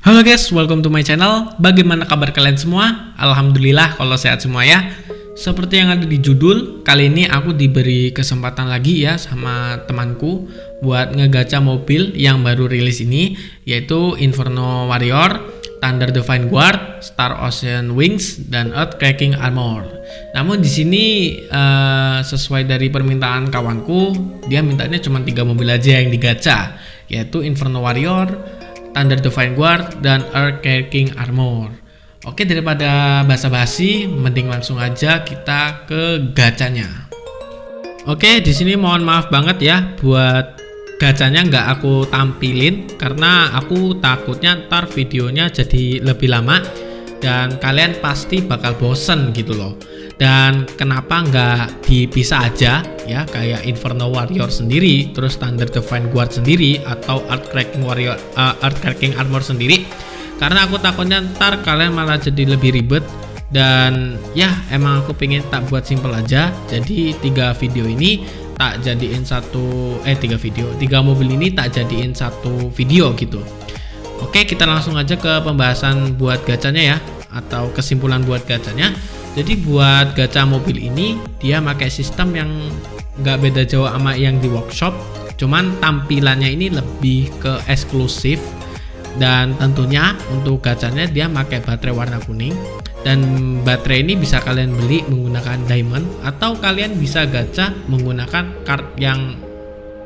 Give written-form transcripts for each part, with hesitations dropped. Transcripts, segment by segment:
Halo guys, welcome to my channel. Bagaimana kabar kalian semua? Alhamdulillah kalau sehat semua ya. Seperti yang ada di judul, kali ini aku diberi kesempatan lagi ya sama temanku buat ngegacha mobil yang baru rilis ini, yaitu Inferno Warrior, Thunder Divine Guard, Star Ocean Wings, dan Earthquake Armor. Namun di sini sesuai dari permintaan kawanku, dia mintanya cuma 3 mobil aja yang digacha, yaitu Inferno Warrior, Thunder Divine Guard, dan Earthquake Armor. Oke, daripada basa-basi, mending langsung aja kita ke gacanya. Oke, di sini mohon maaf banget ya buat gacanya nggak aku tampilin karena aku takutnya ntar videonya jadi lebih lama dan kalian pasti bakal bosen gitu loh. Dan kenapa nggak dipisah aja ya, kayak Inferno Warrior sendiri, terus Thunder Divine Guard sendiri, atau Earthquake Armor sendiri? Karena aku takutnya ntar kalian malah jadi lebih ribet. Dan ya emang aku pengen tak buat simple aja. Jadi 3 video ini tak jadiin tiga mobil ini tak jadiin satu video gitu. Oke, kita langsung aja ke pembahasan buat gacanya ya, atau kesimpulan buat gacanya. Jadi buat gacha mobil ini dia pakai sistem yang nggak beda jauh sama yang di workshop, cuman tampilannya ini lebih ke eksklusif. Dan tentunya untuk gacanya dia pakai baterai warna kuning, dan baterai ini bisa kalian beli menggunakan diamond, atau kalian bisa gacha menggunakan card yang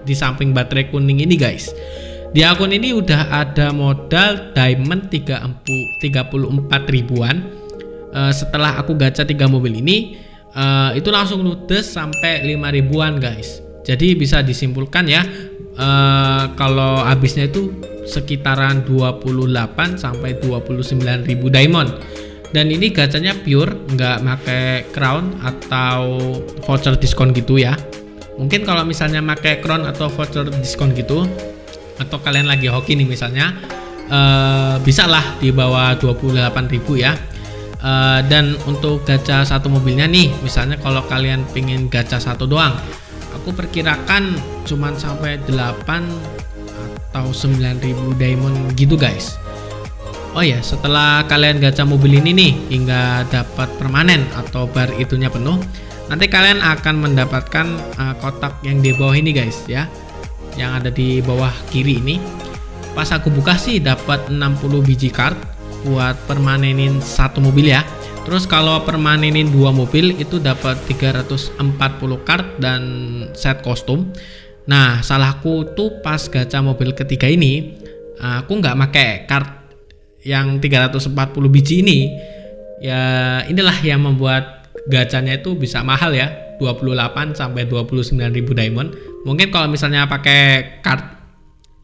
di samping baterai kuning ini guys. Di akun ini udah ada modal diamond 34 ribuan. Setelah aku gacha 3 mobil ini, itu langsung ludes sampai 5 ribuan guys. Jadi bisa disimpulkan ya, kalau habisnya itu sekitaran 28 sampai 29 ribu diamond. Dan ini gacanya pure, nggak pakai crown atau voucher diskon gitu ya. Mungkin kalau misalnya pakai crown atau voucher diskon gitu, atau kalian lagi hoki nih misalnya, bisa lah di bawah 28 ribu ya. Dan untuk gacha satu mobilnya nih, misalnya kalau kalian pengen gacha satu doang, aku perkirakan cuman sampai 8 atau 9 ribu diamond gitu guys. Oh ya, setelah kalian gacha mobil ini nih hingga dapat permanen atau bar itunya penuh, nanti kalian akan mendapatkan kotak yang di bawah ini guys ya, yang ada di bawah kiri ini. Pas aku buka sih dapat 60 biji card buat permanenin satu mobil ya. Terus kalau permanenin 2 mobil itu dapat 340 card dan set kostum. Nah, salahku tuh pas gacha mobil ketiga ini, aku nggak pakai card yang 340 biji ini. Ya inilah yang membuat gacanya itu bisa mahal ya, 28 sampai 29 ribu diamond. Mungkin kalau misalnya pakai card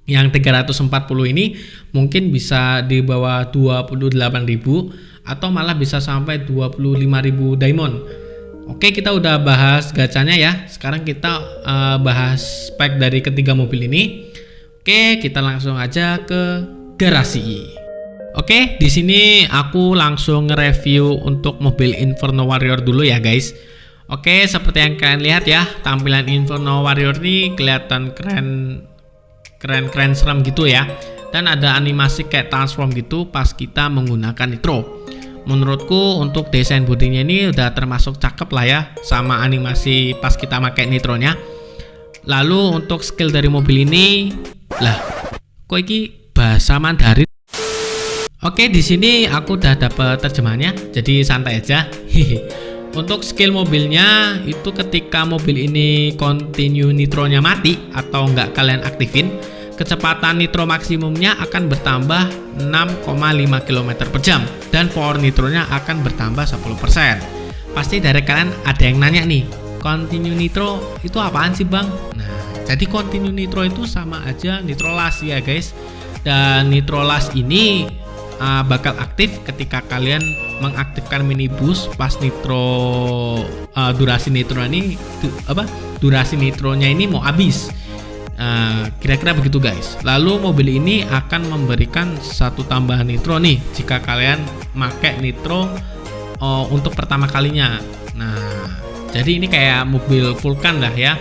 yang 340 ini mungkin bisa di bawah 28 ribu atau malah bisa sampai 25 ribu diamond. Oke, kita udah bahas gacanya ya. Sekarang kita bahas spek dari ketiga mobil ini. Oke, kita langsung aja ke garasi. Oke, di sini aku langsung nge-review untuk mobil Inferno Warrior dulu ya guys. Oke, seperti yang kalian lihat ya, tampilan Inferno Warrior ini kelihatan keren serem gitu ya. Dan ada animasi kayak transform gitu pas kita menggunakan nitro. Menurutku untuk desain bodinya ini udah termasuk cakep lah ya, sama animasi pas kita pakai nitronya. Lalu untuk skill dari mobil ini, lah kok ini bahasa Mandarin. Oke, di sini aku udah dapet terjemahannya, jadi santai aja. Untuk skill mobilnya itu ketika mobil ini continue nitronya mati atau nggak kalian aktifin, kecepatan nitro maksimumnya akan bertambah 6,5 km per jam dan power nitronya akan bertambah 10%. Pasti dari kalian ada yang nanya nih, continue nitro itu apaan sih bang? Nah, jadi continue nitro itu sama aja nitro last ya guys. Dan nitro last ini bakal aktif ketika kalian mengaktifkan mini boost pas nitro durasi nitronya ini mau habis. Kira-kira begitu guys. Lalu mobil ini akan memberikan satu tambahan nitro nih jika kalian pakai nitro untuk pertama kalinya. Nah, jadi ini kayak mobil Vulcan lah ya.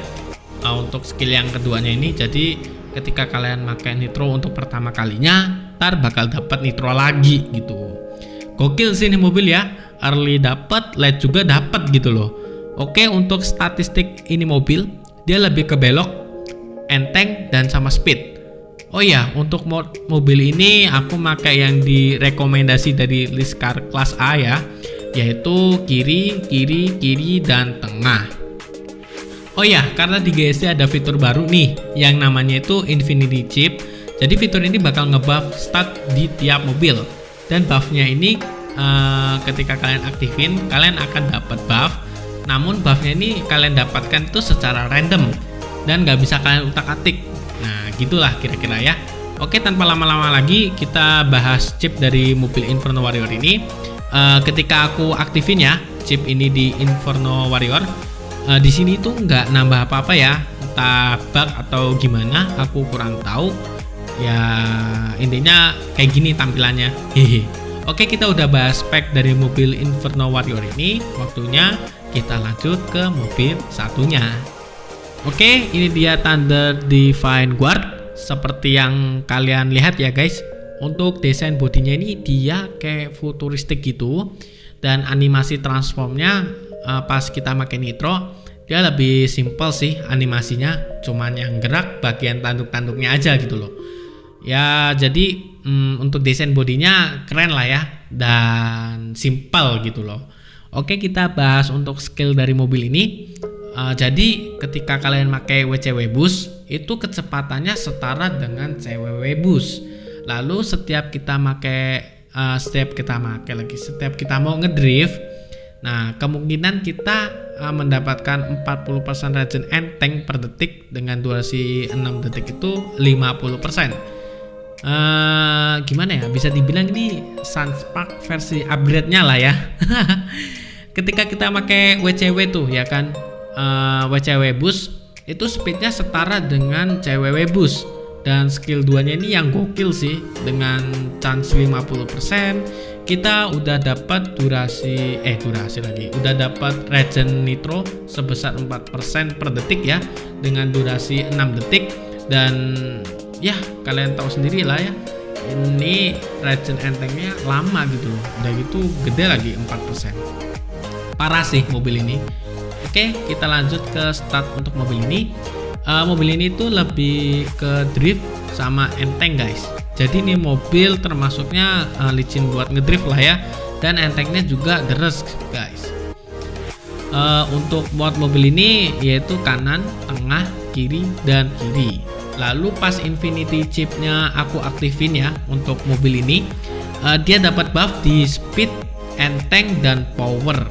Untuk skill yang keduanya ini, jadi ketika kalian pakai nitro untuk pertama kalinya, ntar bakal dapat nitro lagi gitu. Gokil sih ini mobil ya, early dapat, late juga dapat gitu loh. Oke, untuk statistik ini mobil, dia lebih ke belok, enteng, dan sama speed. Oh iya, untuk mobil ini aku pakai yang direkomendasi dari list car kelas A ya, yaitu kiri, kiri, kiri, dan tengah. Oh ya, karena di GSC ada fitur baru nih yang namanya itu Infinity Chip. Jadi fitur ini bakal ngebuff stat di tiap mobil. Dan buffnya ini ketika kalian aktifin, kalian akan dapat buff. Namun buffnya ini kalian dapatkan itu secara random dan nggak bisa kalian utak-atik. Nah, gitulah kira-kira ya. Oke, tanpa lama-lama lagi kita bahas chip dari mobil Inferno Warrior ini. Ketika aku aktifin ya chip ini di Inferno Warrior, di sini tuh nggak nambah apa-apa ya, entah bug atau gimana, aku kurang tahu. Ya intinya kayak gini tampilannya. Hehe. Oke, kita udah bahas spek dari mobil Inferno Warrior ini. Waktunya kita lanjut ke mobil satunya. Oke, ini dia Thunder Divine Guard. Seperti yang kalian lihat ya guys. Untuk desain bodinya ini dia kayak futuristik gitu. Dan animasi transformnya pas kita pakai nitro, dia lebih simple sih animasinya. Cuman yang gerak bagian tanduk-tanduknya aja gitu loh. Ya jadi untuk desain bodinya keren lah ya. Dan simple gitu loh. Oke, kita bahas untuk skill dari mobil ini. Jadi ketika kalian pakai WCW Boost, itu kecepatannya setara dengan CWW Boost. Lalu setiap kita mau ngedrift, nah kemungkinan kita mendapatkan 40% regen enteng per detik dengan durasi 6 detik itu 50%. Gimana ya, bisa dibilang ini Sunspark versi upgrade-nya lah ya. Ketika kita pakai WCW tuh ya kan, WCW Boost itu speednya setara dengan CWW Boost. Dan skill 2 nya ini yang gokil sih, dengan chance 50% kita udah dapat udah dapat regen nitro sebesar 4% per detik ya, dengan durasi 6 detik. Dan ya kalian tahu sendiri lah ya, ini regen entengnya lama gitu loh, udah gitu gede lagi 4%. Parah sih mobil ini. Oke, kita lanjut ke stat untuk mobil ini. Mobil ini tuh lebih ke drift sama enteng guys. Jadi ini mobil termasuknya licin buat ngedrift lah ya. Dan entengnya juga deres guys. Untuk mod mobil ini yaitu kanan, tengah, kiri, dan kiri. Lalu pas Infinity Chipnya aku aktifin ya untuk mobil ini, dia dapat buff di speed, enteng, dan power.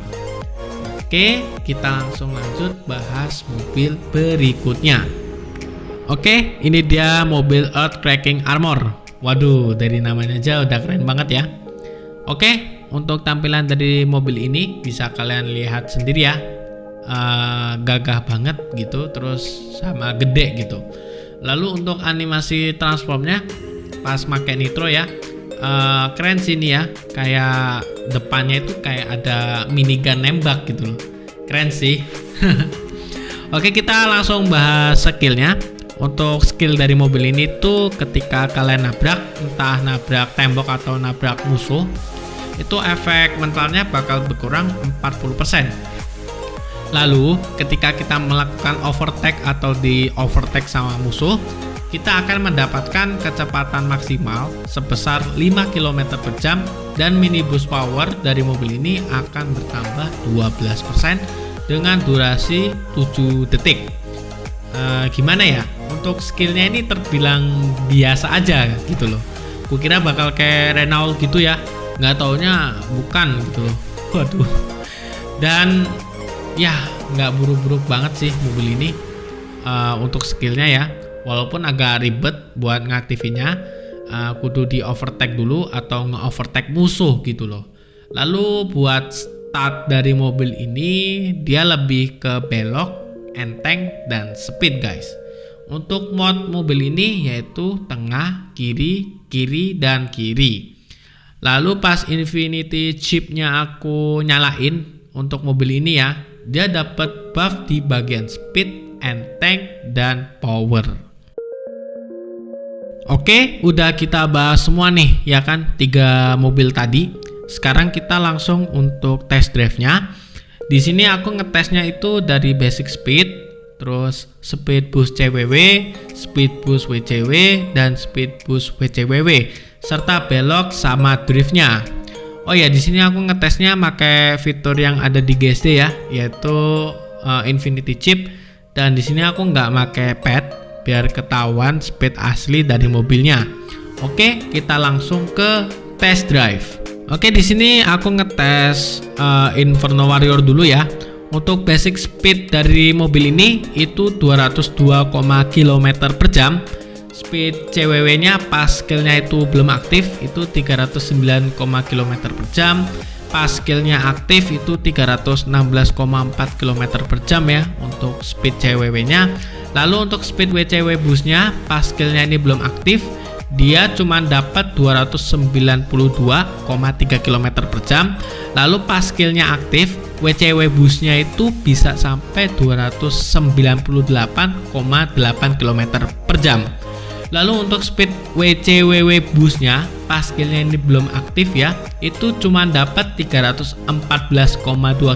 Oke, kita langsung lanjut bahas mobil berikutnya. Oke, ini dia mobil Earthquake Armor. Waduh, dari namanya aja udah keren banget ya. Oke, untuk tampilan dari mobil ini bisa kalian lihat sendiri ya. Gagah banget gitu, terus sama gede gitu. Lalu untuk animasi transformnya pas pakai nitro ya, keren sih ini ya, kayak depannya itu kayak ada minigun nembak gitu loh, keren sih. Oke, kita langsung bahas skillnya. Untuk skill dari mobil ini tuh ketika kalian nabrak, entah nabrak tembok atau nabrak musuh, itu efek mentalnya bakal berkurang 40%. Lalu ketika kita melakukan overtake atau di overtake sama musuh, kita akan mendapatkan kecepatan maksimal sebesar 5 km per jam dan mini boost power dari mobil ini akan bertambah 12% dengan durasi 7 detik. Gimana ya, untuk skillnya ini terbilang biasa aja gitu loh. Kukira bakal kayak Renault gitu ya, nggak taunya bukan gitu loh. Waduh. Dan ya nggak buruk-buruk banget sih mobil ini untuk skillnya ya. Walaupun agak ribet buat ngaktifinnya, kudu di overtake dulu atau nge-overtake musuh gitu loh. Lalu buat start dari mobil ini, dia lebih ke belok, enteng, dan speed guys. Untuk mod mobil ini yaitu tengah, kiri, kiri, dan kiri. Lalu pas Infinity Chipnya aku nyalain untuk mobil ini ya, dia dapat buff di bagian speed, enteng, dan power. Oke, udah kita bahas semua nih, ya kan, 3 mobil tadi. Sekarang kita langsung untuk test drive-nya. Di sini aku ngetesnya itu dari basic speed, terus speed boost CWW, speed boost WCW, dan speed boost WCWW, serta belok sama driftnya. Oh ya, di sini aku ngetesnya pakai fitur yang ada di GSD ya, yaitu Infinity Chip. Dan di sini aku nggak pakai pad biar ketahuan speed asli dari mobilnya. Oke, kita langsung ke test drive. Oke, di sini aku ngetes Inferno Warrior dulu ya. Untuk basic speed dari mobil ini itu 202, km per jam. Speed CWW-nya pascalnya itu belum aktif, itu 309, km per jam. Pascalnya aktif itu 316,4 km per jam ya untuk speed CWW-nya. Lalu untuk speed WCW boostnya pascalnya ini belum aktif, dia cuma dapat 292,3 km per jam. Lalu pascalnya aktif, WCW boostnya itu bisa sampai 298,8 km per jam. Lalu untuk speed WCWW boostnya pascalnya ini belum aktif ya, itu cuma dapat 314,2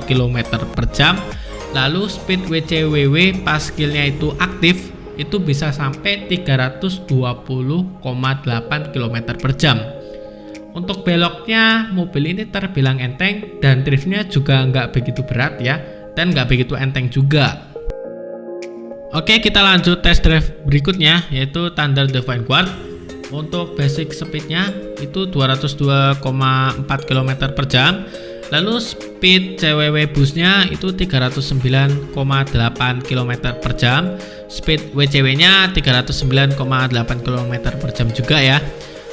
km per jam. Lalu speed WCWW pascalnya itu aktif, itu bisa sampai 320,8 km per jam. Untuk beloknya mobil ini terbilang enteng dan driftnya juga nggak begitu berat ya, dan nggak begitu enteng juga. Oke, kita lanjut test drive berikutnya, yaitu Thunder Divine Guard. Untuk basic speednya itu 202,4 km per jam. Lalu speed CWW boostnya itu 309,8 km per jam. Speed WCW nya 309,8 km per jam juga ya.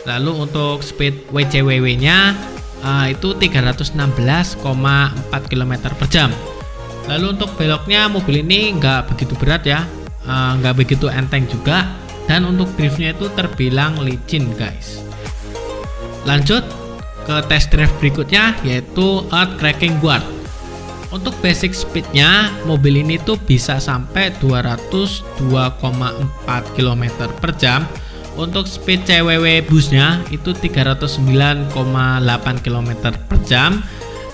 Lalu untuk speed WCWW nya itu 316,4 km per jam. Lalu untuk beloknya mobil ini nggak begitu berat ya, nggak begitu enteng juga. Dan untuk driftnya itu terbilang licin guys. Lanjut ke test drive berikutnya, yaitu Earth Cracking Guard. Untuk basic speednya mobil ini tuh bisa sampai 202,4 km per jam. Untuk speed CWW boostnya itu 309,8 km per jam.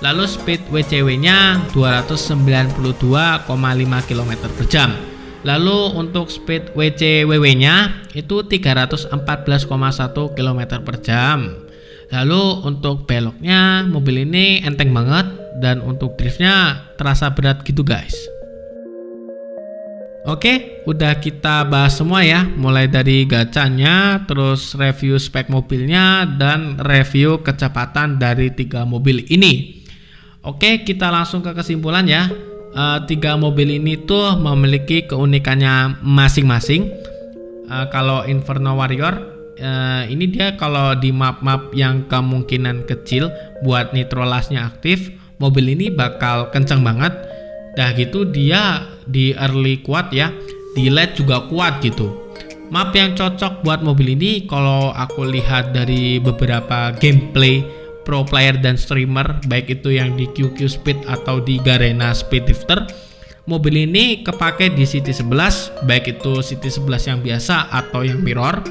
Lalu speed WCW nya 292,5 km per jam. Lalu untuk speed WCWW nya itu 314,1 km per jam. Lalu untuk beloknya mobil ini enteng banget, dan untuk driftnya terasa berat gitu guys. Oke, udah kita bahas semua ya, mulai dari gacanya, terus review spek mobilnya, dan review kecepatan dari 3 mobil ini. Oke, kita langsung ke kesimpulan ya. 3 mobil ini tuh memiliki keunikannya masing-masing. Kalau Inferno Warrior ini dia kalau di map-map yang kemungkinan kecil buat nitrolasnya aktif, mobil ini bakal kenceng banget. Dah gitu dia di early kuat ya, di late juga kuat gitu. Map yang cocok buat mobil ini kalau aku lihat dari beberapa gameplay pro player dan streamer, baik itu yang di QQ Speed atau di Garena Speed Drifter, mobil ini kepake di City 11, baik itu City 11 yang biasa atau yang mirror,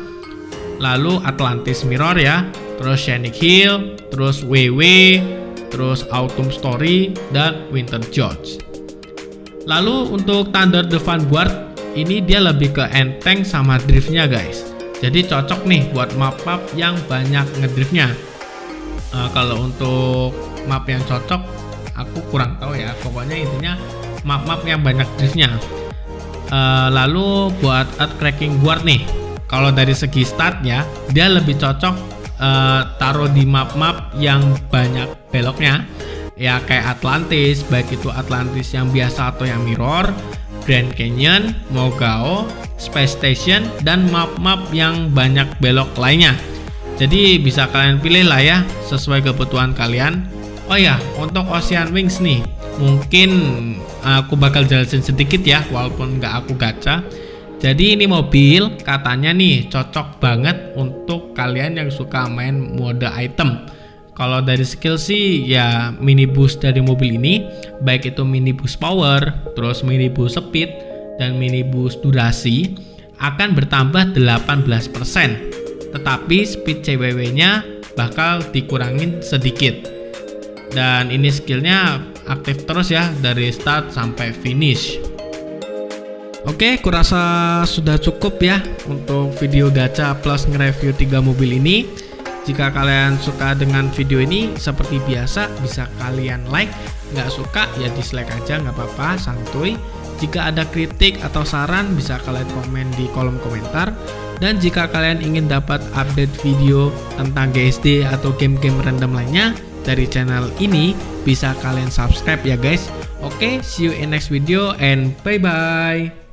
lalu Atlantis mirror ya, terus Scenic Hill, terus WW, terus Autumn Story, dan Winter George. Lalu untuk Thunder Divine Guard ini dia lebih ke enteng sama driftnya guys, jadi cocok nih buat map-map yang banyak ngedriftnya. Kalau untuk map yang cocok aku kurang tahu ya, pokoknya intinya map-map yang banyak driftnya. Lalu buat Earth Cracking Guard nih, kalau dari segi statnya dia lebih cocok taruh di map-map yang banyak beloknya ya, kayak Atlantis, baik itu Atlantis yang biasa atau yang mirror, Grand Canyon, Mogao, Space Station, dan map-map yang banyak belok lainnya. Jadi bisa kalian pilih lah ya, sesuai kebutuhan kalian. Oh ya, untuk Ocean Wings nih, mungkin aku bakal jelasin sedikit ya, walaupun nggak aku gacha. Jadi ini mobil katanya nih cocok banget untuk kalian yang suka main mode item. Kalau dari skill sih ya, mini boost dari mobil ini, baik itu mini boost power, terus mini boost speed, dan mini boost durasi akan bertambah 18%. tetapi speed CWW-nya bakal dikurangin sedikit. Dan ini skillnya aktif terus ya dari start sampai finish. Oke, kurasa sudah cukup ya untuk video gacha plus nge-review 3 mobil ini. Jika kalian suka dengan video ini, seperti biasa bisa kalian like. Nggak suka ya dislike aja, nggak apa-apa, santuy. Jika ada kritik atau saran bisa kalian komen di kolom komentar. Dan jika kalian ingin dapat update video tentang GSD atau game-game random lainnya dari channel ini, bisa kalian subscribe ya guys. Oke, see you in next video and bye bye.